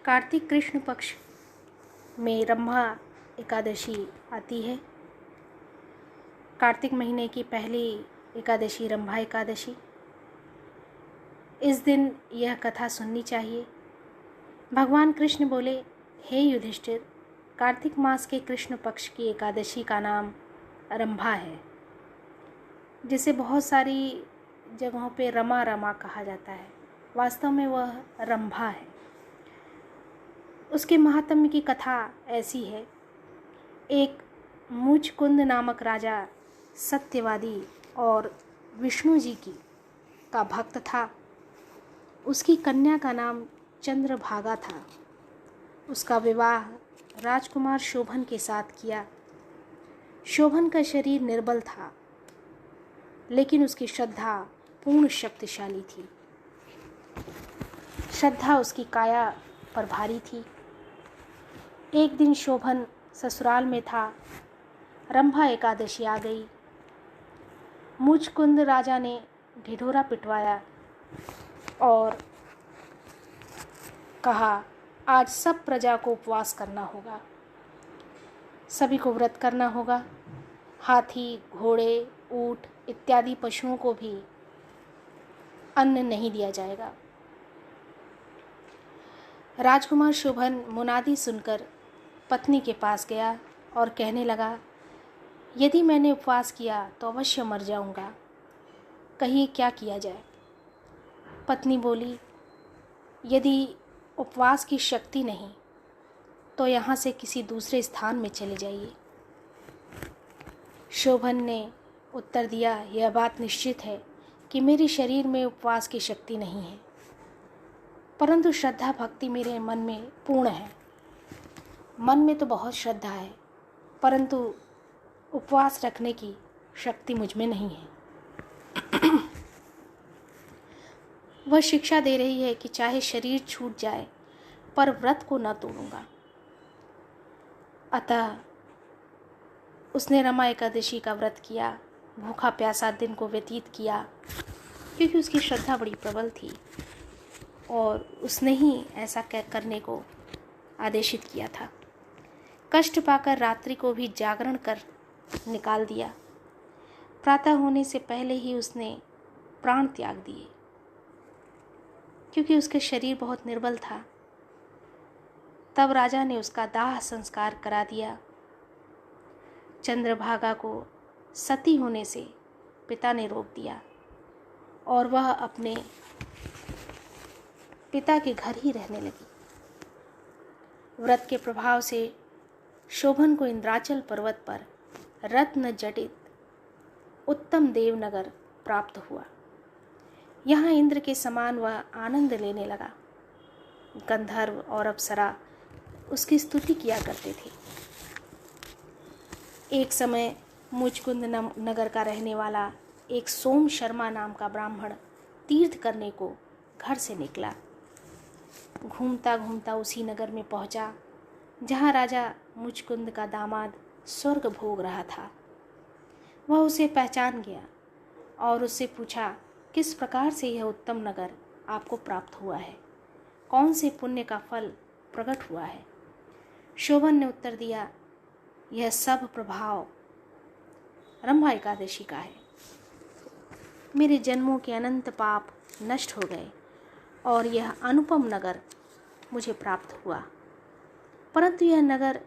कार्तिक कृष्ण पक्ष में रंभा एकादशी आती है। कार्तिक महीने की पहली एकादशी रंभा एकादशी। इस दिन यह कथा सुननी चाहिए। भगवान कृष्ण बोले, हे युधिष्ठिर, कार्तिक मास के कृष्ण पक्ष की एकादशी का नाम रंभा है, जिसे बहुत सारी जगहों पे रमा रमा कहा जाता है। वास्तव में वह रंभा है। उसके महात्म्य की कथा ऐसी है। एक मुचकुंद नामक राजा सत्यवादी और विष्णु जी का भक्त था। उसकी कन्या का नाम चंद्रभागा था। उसका विवाह राजकुमार शोभन के साथ किया। शोभन का शरीर निर्बल था, लेकिन उसकी श्रद्धा पूर्ण शक्तिशाली थी। श्रद्धा उसकी काया पर भारी थी। एक दिन शोभन ससुराल में था। रंभा एकादशी आ गई। मुचकुंद राजा ने ढिढोरा पिटवाया और कहा, आज सब प्रजा को उपवास करना होगा, सभी को व्रत करना होगा। हाथी, घोड़े, ऊंट इत्यादि पशुओं को भी अन्न नहीं दिया जाएगा। राजकुमार शोभन मुनादी सुनकर पत्नी के पास गया और कहने लगा, यदि मैंने उपवास किया तो अवश्य मर जाऊंगा, कहिए क्या किया जाए। पत्नी बोली, यदि उपवास की शक्ति नहीं तो यहाँ से किसी दूसरे स्थान में चले जाइए। शोभन ने उत्तर दिया, यह बात निश्चित है कि मेरे शरीर में उपवास की शक्ति नहीं है, परंतु श्रद्धा भक्ति मेरे मन में पूर्ण है। मन में तो बहुत श्रद्धा है, परंतु उपवास रखने की शक्ति मुझ में नहीं है। वह शिक्षा दे रही है कि चाहे शरीर छूट जाए पर व्रत को न तोड़ूंगा। अतः उसने रमा एकादशी का व्रत किया। भूखा प्यासा दिन को व्यतीत किया, क्योंकि उसकी श्रद्धा बड़ी प्रबल थी और उसने ही ऐसा करने को आदेशित किया था। कष्ट पाकर रात्रि को भी जागरण कर निकाल दिया। प्रातः होने से पहले ही उसने प्राण त्याग दिए, क्योंकि उसके शरीर बहुत निर्बल था। तब राजा ने उसका दाह संस्कार करा दिया। चंद्रभागा को सती होने से पिता ने रोक दिया और वह अपने पिता के घर ही रहने लगी। व्रत के प्रभाव से शोभन को इंद्राचल पर्वत पर रत्न जटित उत्तम देवनगर प्राप्त हुआ। यहाँ इंद्र के समान वह आनंद लेने लगा। गंधर्व और अप्सरा उसकी स्तुति किया करते थे। एक समय मुचकुंद नगर का रहने वाला एक सोम शर्मा नाम का ब्राह्मण तीर्थ करने को घर से निकला। घूमता घूमता उसी नगर में पहुंचा जहां राजा मुचकुंद का दामाद स्वर्ग भोग रहा था। वह उसे पहचान गया और उससे पूछा, किस प्रकार से यह उत्तम नगर आपको प्राप्त हुआ है? कौन से पुण्य का फल प्रकट हुआ है? शोभन ने उत्तर दिया, यह सब प्रभाव रंभा एकादशी का है। मेरे जन्मों के अनंत पाप नष्ट हो गए और यह अनुपम नगर मुझे प्राप्त हुआ। परंतु यह नगर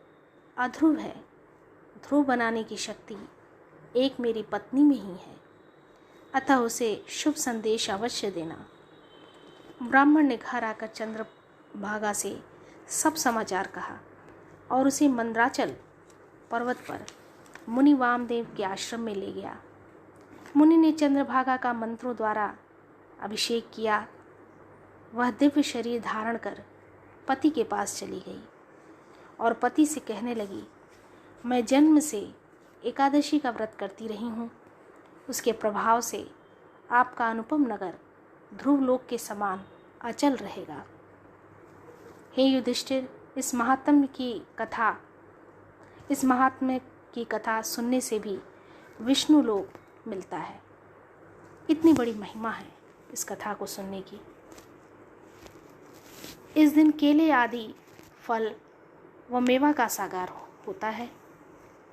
अध्रुव है। ध्रुव बनाने की शक्ति एक मेरी पत्नी में ही है, अतः उसे शुभ संदेश अवश्य देना। ब्राह्मण ने घर आकर चंद्रभागा से सब समाचार कहा और उसे मंदराचल पर्वत पर मुनि वामदेव के आश्रम में ले गया। मुनि ने चंद्रभागा का मंत्रों द्वारा अभिषेक किया। वह दिव्य शरीर धारण कर पति के पास चली गई और पति से कहने लगी, मैं जन्म से एकादशी का व्रत करती रही हूँ। उसके प्रभाव से आपका अनुपम नगर ध्रुव लोक के समान अचल रहेगा। हे युधिष्ठिर, इस महात्म्य की कथा सुनने से भी विष्णु लोक मिलता है। इतनी बड़ी महिमा है इस कथा को सुनने की। इस दिन केले आदि फल व मेवा का सागार होता है,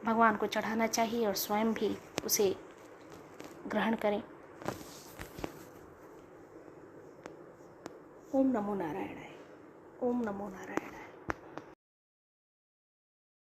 भगवान को चढ़ाना चाहिए और स्वयं भी उसे ग्रहण करें। ओम नमो नारायणाय। ओम नमो नारायणाय।